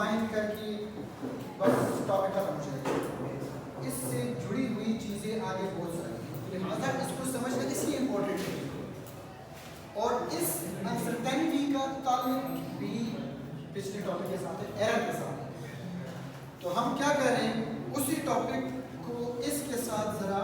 Refine करके बस topic खत्म हो जाएगा। इससे जुड़ी हुई चीज़ें आगे बहुत सारी हैं, लिहाजा इसको समझना इसलिए इम्पोर्टेंट है। और इस अनसर्टेनिटी का ताल्लुक भी पिछले टॉपिक के साथ है, एरर के साथ है। तो हम क्या कर रहे हैं, उसी टॉपिक को इसके साथ ज़रा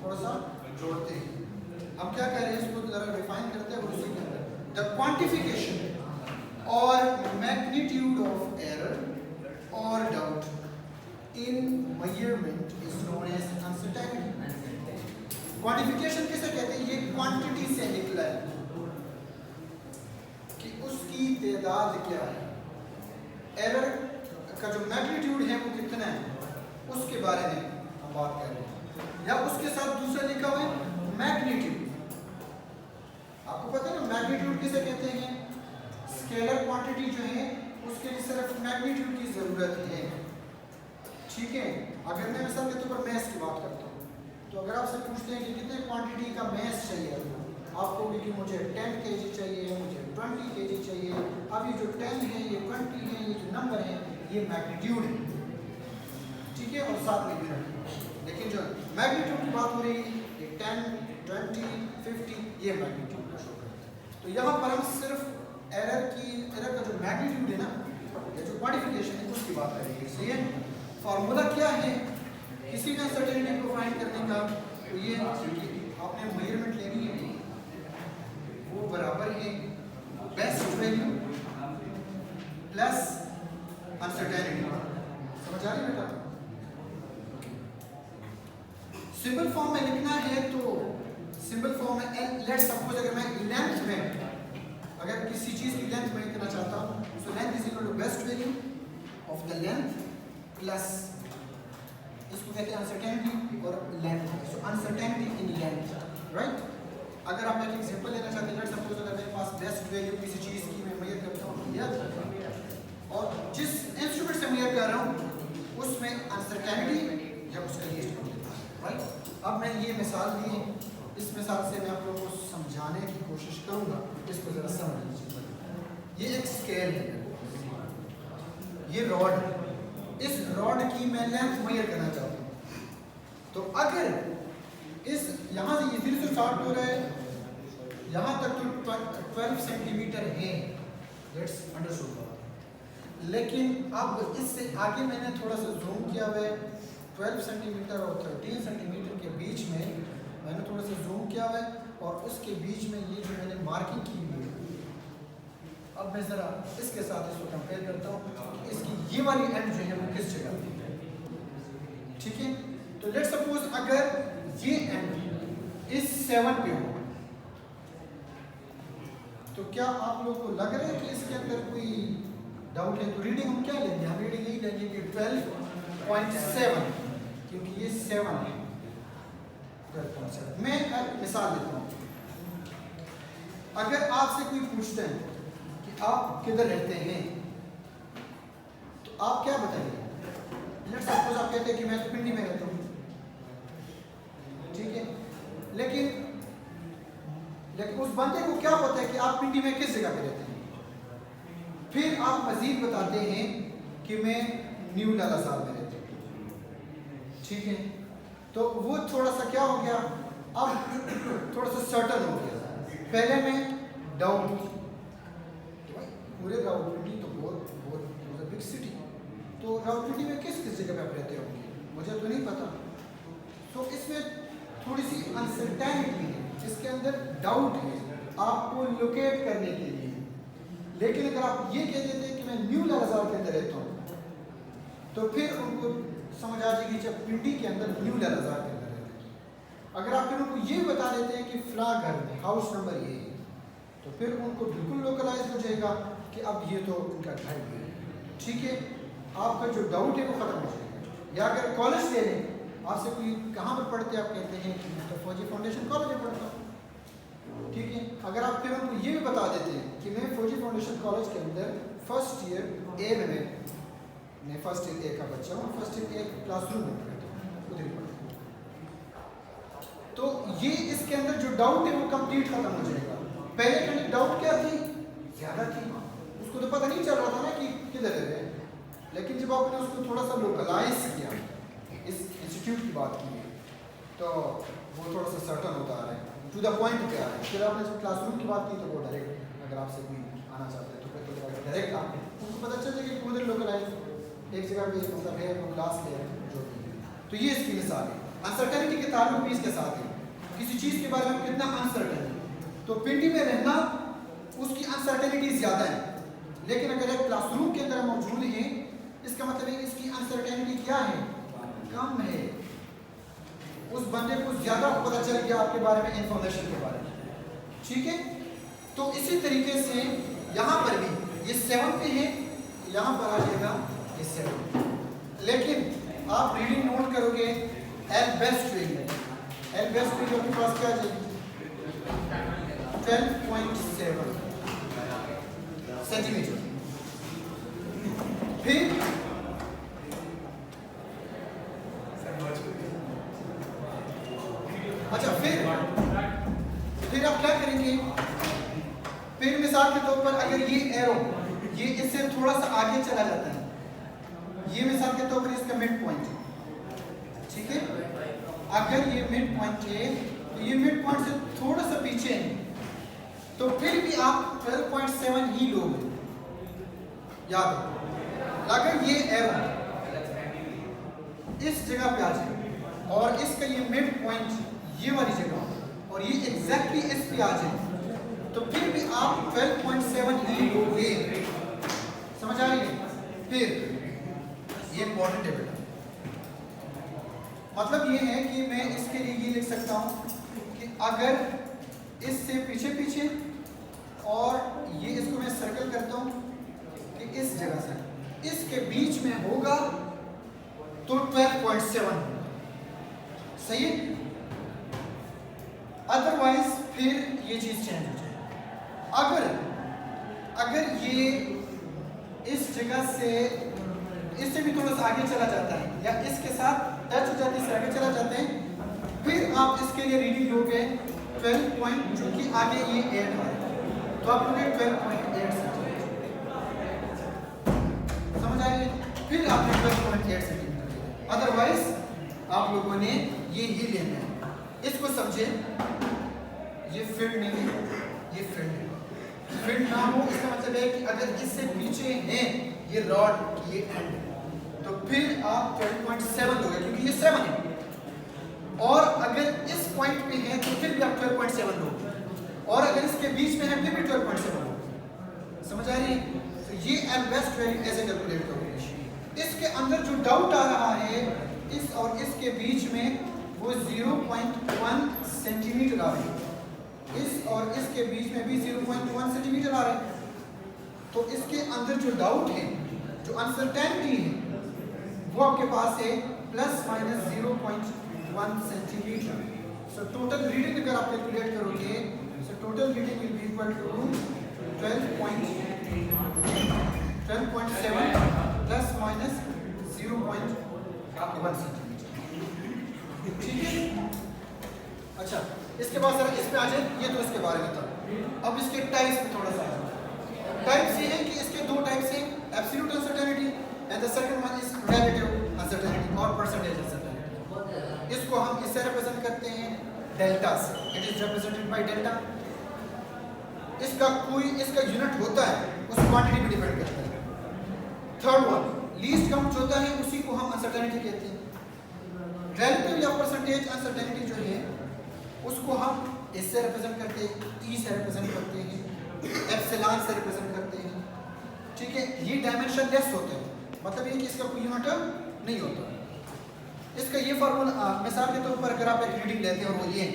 थोड़ा सा जोड़ते हैं। हम क्या कर रहे हैं, इसको ज़रा डिफाइन करते हैं। उसी के अंदर द क्वांटिफिकेशन और मैग्नीट्यूड ऑफ एरर और doubt in measurement is known as uncertainty. Quantification किसे कहते हैं? ये क्वांटिटी से निकला है कि उसकी तादाद क्या है। एरर का जो मैग्नीट्यूड है वो कितना है, उसके बारे में हम बात कर रहे हैं। या उसके साथ दूसरा लिखा हुआ है मैग्नीट्यूड। आपको पता है ना मैग्नीट्यूड किसे कहते हैं? स्केलर क्वांटिटी जो है उसके लिए सिर्फ मैग्नीट्यूड की जरूरत है, ठीक है। अगर मैं मिसाल के तौर पर मैथ्स की बात करता हूँ, तो अगर आपसे पूछते हैं कि कितने क्वांटिटी का मैथ्स चाहिए आपको, कि मुझे 10 kg चाहिए, मुझे 20 kg चाहिए। अब ये जो 10 है, ये 20 है, ये जो नंबर है ये मैग्नीट्यूड है, ठीक है। और साथ में भी रखें, लेकिन जो मैग्नीट्यूड की बात हो रही है ये 10, 20, 50 ये मैग्नीट्यूड का शो करता है। तो यहाँ पर हम सिर्फ एरर का जो मैग्नीट्यूड है ना, या जो क्वांटिफिकेशन है उसकी बात करेंगे। सही है। फार्मूला क्या है किसी का सर्टेनिटी को फाइंड करने का? तो ये आपने मेजरमेंट लेनी है, वो बराबर है बेस्ट वैल्यू प्लस अनसर्टेनिटी। समझ आ रही है बेटा? सिंपल फॉर्म में लिखना है तो सिंपल फॉर्म में लेट्स सपोज अगर मैं लेंथ में, अगर किसी चीज की लेंथ में लिखना चाहता हूँ, so length is equal to best value of the length plus इसको कहते हैं अनसर्टेनिटी और length. So uncertainty in length, right. अगर आप एक एग्जांपल लेना चाहते हैं, लेट्स सपोज अगर मेरे पास बेस्ट वैल्यू किसी चीज़ की मैं मेजर करता हूँ और जिस इंस्ट्रूमेंट से मेजर कर रहा हूँ उसमें अनसर्टेनिटी या उसका लीस्ट होता है, राइट। अब मैं ये मिसाल दी, इस मिसाल से मैं आप लोगों को समझाने की कोशिश करूँगा, इसको ज़रा समझ लीजिए। ये एक स्केल है, ये रॉड है, इस रॉड की मैं लेंथ मेजर करना चाहता हूँ। तो अगर इस यहाँ से ये 0 हो रहा है यहाँ तक तो 12 सेंटीमीटर है, लेट्स अंडरस्टूड। लेकिन अब इससे आगे मैंने थोड़ा सा जूम किया हुआ है, 12 सेंटीमीटर और 13 सेंटीमीटर के बीच में मैंने थोड़ा सा जूम किया हुआ है, और उसके बीच में ये जो मैंने मार्किंग की हुई है, अब मैं ज़रा इसके साथ इसको कंपेयर करता हूँ, इसकी ये वाली एंड जो है वो किस जगह पे है, ठीक है। तो लेट्स सपोज अगर ये एंड इस 7 पे हो, तो क्या आप लोगों को लग रहा है कि इसके अंदर कोई डाउट है? तो रीडिंग हम क्या लेंगे? हम रीडिंग यही लेंगे कि 12.7, क्योंकि ये 7 है। 12.7 मैं एक मिसाल देता हूँ। अगर आपसे कोई पूछते हैं आप किधर रहते हैं, तो आप क्या बताइए? लेट्स सपोज आप कहते हैं कि मैं तो पिंडी में रहता हूँ, ठीक है। लेकिन उस बंदे को क्या पता है कि आप पिंडी में किस जगह पे रहते हैं? फिर आप मजीद बताते हैं कि मैं न्यू लालासार में रहता हूँ, ठीक है। तो वो थोड़ा सा क्या हो गया, अब थोड़ा सा सर्टन हो गया। पहले में डाउट, पूरे रावलपिंडी तो बहुत बिग सिटी, तो रावलपिंडी में किस जगह पे आप रहते होंगे मुझे तो नहीं पता। तो इसमें थोड़ी सी अनसर्टेनिटी है, इसके अंदर डाउट है आपको लोकेट करने के लिए। लेकिन अगर आप ये कह देते हैं कि मैं न्यू लालासार के अंदर रहता हूँ, तो फिर उनको समझ आ जाएगी जब पिंडी के अंदर न्यू लालासार के अंदर रहते हैं। अगर आप फिर उनको ये बता देते हैं कि फला घर में हाउस नंबर ये है, तो फिर उनको बिल्कुल लोकलाइज हो जाएगा कि अब ये तो उनका घर भी है, ठीक है। आपका जो डाउट है वो ख़त्म हो जाएगा। या अगर कॉलेज ले लें, आपसे कोई कहाँ पर पढ़ते हैं, आप कहते हैं कि मैं तो फौजी फाउंडेशन कॉलेज में पढ़ता हूँ, ठीक है। अगर आप फिर उनको ये भी बता देते हैं कि मैं फौजी फाउंडेशन कॉलेज के अंदर फर्स्ट ईयर ए में मैं फर्स्ट ईयर ए का बच्चा हूँ, फर्स्ट ईयर ए क्लासरूम में पढ़ता हूँ, उधर ही पढ़ता हूँ, तो ये इसके अंदर जो डाउट है वो कंप्लीट खत्म हो जाएगा। पहले के डाउट क्या थी, ज़्यादा थी, उसको तो पता नहीं चल रहा था ना कि किधर है, लेकिन जब आपने उसको थोड़ा सा लोकलाइज किया, इस इंस्टीट्यूट की बात की है, तो वो थोड़ा सा सर्टन होता आ रहा है, टू द पॉइंट पे आ रहा है। फिर आपने जब क्लासरूम की बात की तो वो डायरेक्ट, अगर आपसे कोई आना चाहता है तो फिर तो डायरेक्ट आप उनको पता चल जाएगा कि उधर लोकलाइज एक जगह पे मतलब है, वो क्लास ले रहे हैं जो भी है। तो ये इसकी मिसाल है। अनसर्टेनिटी के ताल्लुक भी इसके साथ है, किसी चीज़ के बारे में कितना अनसर्टेन है, तो पिंडी में रहना उसकी अनसर्टेनिटी ज़्यादा है। लेकिन अगर एक क्लासरूम के अंदर मौजूद है, इसका मतलब है इसकी अनसर्टेनिटी क्या है, कम है। उस बंदे को ज़्यादा पता चल गया आपके बारे में, इंफॉर्मेशन के बारे में, ठीक है। तो इसी तरीके से यहाँ पर भी ये 7 पे है, यहाँ पर आ जाएगा ये 7। लेकिन आप रीडिंग नोट करोगे L best reading, L best reading आपके पास क्या आ जाएगी 12.7 सेंटीमीटर। फिर अच्छा, फिर आप क्या करेंगे, फिर मिसाल के तौर पर अगर ये एरो ये इससे थोड़ा सा आगे चला जाता है, ये मिसाल के तौर पर इसका मिड पॉइंट है, ठीक है। अगर ये मिड पॉइंट है तो ये मिड पॉइंट से थोड़ा सा पीछे है, तो फिर भी आप 12.7 ही लोगे, याद रखो। अगर ये एरो इस जगह पे आ जाए और इसका ये मिड पॉइंट ये वाली जगह और ये एग्जैक्टली इस पे आ जाए, तो फिर भी आप 12.7 ही लोगे, समझ आ रही है। फिर ये इंपॉर्टेंट है बेटा, मतलब ये है कि मैं इसके लिए ये लिख सकता हूँ कि अगर इससे पीछे पीछे और ये इसको मैं सर्कल करता हूँ कि इस जगह से इसके बीच में होगा तो 12.7 सही है। अदरवाइज फिर ये चीज चेंज हो जाए। अगर ये इस जगह से इससे भी थोड़ा सा आगे चला जाता है या इसके साथ टच हो जाती है, आगे चला जाते हैं, फिर आप इसके लिए रीडिंग लोगे 12 पॉइंट, जो कि आगे ये 8 है, तो आप लोगे 12.8 समझ आएगी। फिर आपने 12.8 सेंटीमीटर, अदरवाइज आप लोगों ने ये ही लेना है। इसको समझे, ये फील्ड नहीं है, ये फील्ड है। फील्ड ना हो इसका मतलब है कि अगर इससे पीछे है ये रॉड की ये एंड, तो फिर आप 12.7 दोगे क्योंकि ये 7 है, और अगर इस पॉइंट पे है तो फिर भी आप 12.7 दोगे, और अगर इसके बीच में है फिर भी 12.7 दोगे, समझ आ रही है। तो ये एट बेस्ट वैल्यू ऐसे कैलकुलेट करोगे। इसके अंदर जो डाउट आ रहा है इस और इसके बीच में, वो 0.1 सेंटीमीटर आ रही है, इस और इसके बीच में भी 0.1 सेंटीमीटर आ रहा है। तो इसके अंदर जो डाउट है, जो अनसर्टेनिटी है, वो आपके पास है plus minus 0.1 centimetre. So total reading अगर आप कैलकुलेट करोगे, so total reading will be equal to 12.7 plus minus 0.1 centimetre, ठीक है। अच्छा, इसके बाद सर इस पे आ जाए, ये तो इसके बारे में था। अब इसके टाइप्स पे थोड़ा सा टाइप्स ये है कि इसके दो टाइप्स हैं, absolute uncertainty and the second one is relative uncertainty और परसेंटेज अनसर्टेनिटी। इसको हम इससे रिप्रेजेंट करते हैं डेल्टा से, it is represented by delta. इसका यूनिट होता है, उस क्वांटिटी पे डिपेंड करता है। थर्ड वन लीस्ट काउंट होता है, उसी को हम अनसर्टेनिटी कहते हैं। रिलेटिव या परसेंटेज अनसर्टेनिटी जो है उसको हम इससे रिप्रेजेंट करते हैं, ई से रिप्रेजेंट करते हैं, एप्सिलॉन से रिप्रेजेंट करते हैं, ठीक है। ये डायमेंशनलेस होते हैं, मतलब ये कि इसका कोई यूनिट नहीं होता। इसका ये फार्मूला मिसाल के तौर पर अगर आप एक रीडिंग लेते हैं और वो ये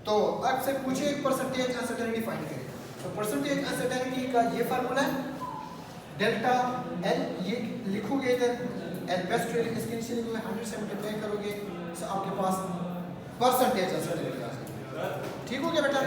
तो आपसे पूछे परसेंटेज अनसर्टेनिटी फाइंड करें, तो परसेंटेज अनसर्टेनिटी का ये फार्मूला है डेल्टा एल, ये लिखोगे इधर एल बेस्ट वैल्यू, इसके नीचे लिखोगे 100 से मल्टीप्लाई करोगे तो आपके पास परसेंटेज अनसर्टेनिटी आ जाएगी। ठीक हो गया बेटा।